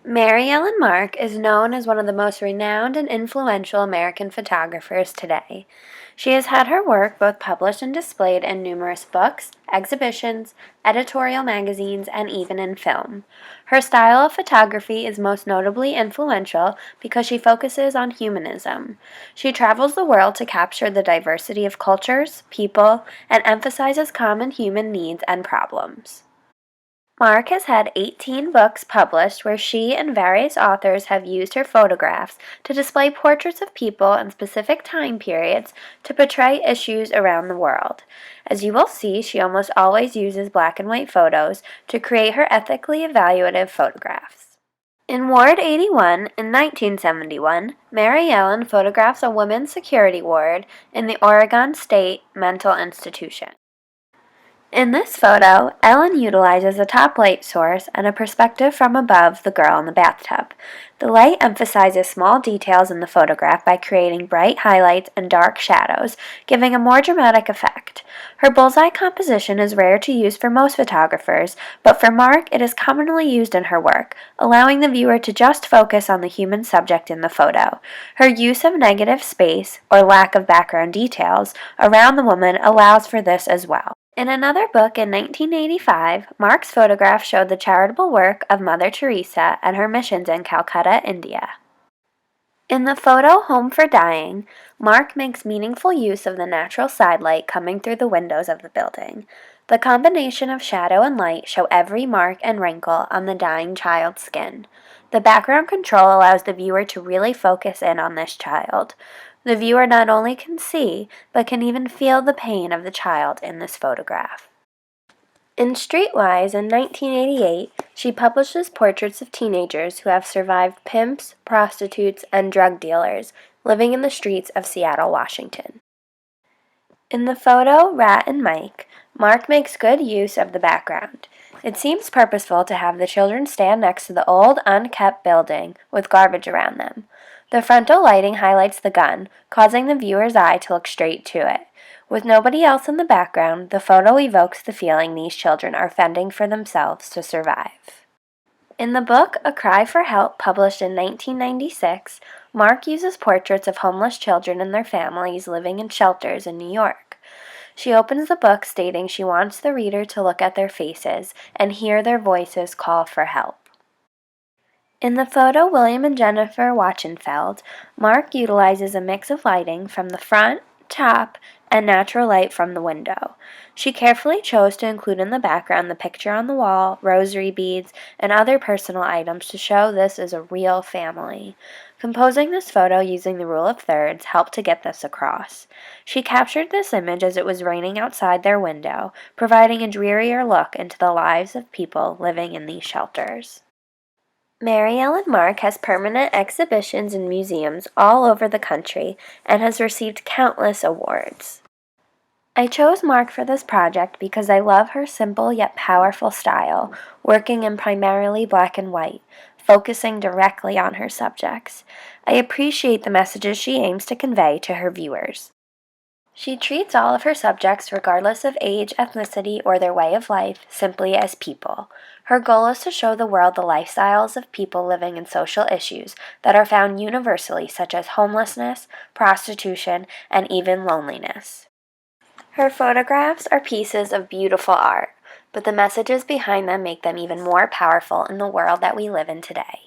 Mary Ellen Mark is known as one of the most renowned and influential American photographers today. She has had her work both published and displayed in numerous books, exhibitions, editorial magazines, and even in film. Her style of photography is most notably influential because she focuses on humanism. She travels the world to capture the diversity of cultures, people, and emphasizes common human needs and problems. Mark has had 18 books published where she and various authors have used her photographs to display portraits of people in specific time periods to portray issues around the world. As you will see, she almost always uses black and white photos to create her ethically evaluative photographs. In Ward 81, in 1971, Mary Ellen photographs a women's security ward in the Oregon State Mental Institution. In this photo, Ellen utilizes a top light source and a perspective from above the girl in the bathtub. The light emphasizes small details in the photograph by creating bright highlights and dark shadows, giving a more dramatic effect. Her bullseye composition is rare to use for most photographers, but for Mark it is commonly used in her work, allowing the viewer to just focus on the human subject in the photo. Her use of negative space, or lack of background details, around the woman allows for this as well. In another book in 1985, Mark's photograph showed the charitable work of Mother Teresa and her missions in Calcutta, India. In the photo Home for Dying, Mark makes meaningful use of the natural sidelight coming through the windows of the building. The combination of shadow and light show every mark and wrinkle on the dying child's skin. The background control allows the viewer to really focus in on this child. The viewer not only can see, but can even feel the pain of the child in this photograph. In Streetwise in 1988, she publishes portraits of teenagers who have survived pimps, prostitutes, and drug dealers living in the streets of Seattle, Washington. In the photo Rat and Mike, Mark makes good use of the background. It seems purposeful to have the children stand next to the old, unkept building with garbage around them. The frontal lighting highlights the gun, causing the viewer's eye to look straight to it. With nobody else in the background, the photo evokes the feeling these children are fending for themselves to survive. In the book A Cry for Help, published in 1996, Mark uses portraits of homeless children and their families living in shelters in New York. She opens the book stating she wants the reader to look at their faces and hear their voices call for help. In the photo William and Jennifer Wachenfeld, Mark utilizes a mix of lighting from the front, top, and natural light from the window. She carefully chose to include in the background the picture on the wall, rosary beads, and other personal items to show this is a real family. Composing this photo using the rule of thirds helped to get this across. She captured this image as it was raining outside their window, providing a drearier look into the lives of people living in these shelters. Mary Ellen Mark has permanent exhibitions in museums all over the country and has received countless awards. I chose Mark for this project because I love her simple yet powerful style, working in primarily black and white, focusing directly on her subjects. I appreciate the messages she aims to convey to her viewers. She treats all of her subjects, regardless of age, ethnicity, or their way of life, simply as people. Her goal is to show the world the lifestyles of people living in social issues that are found universally, such as homelessness, prostitution, and even loneliness. Her photographs are pieces of beautiful art, but the messages behind them make them even more powerful in the world that we live in today.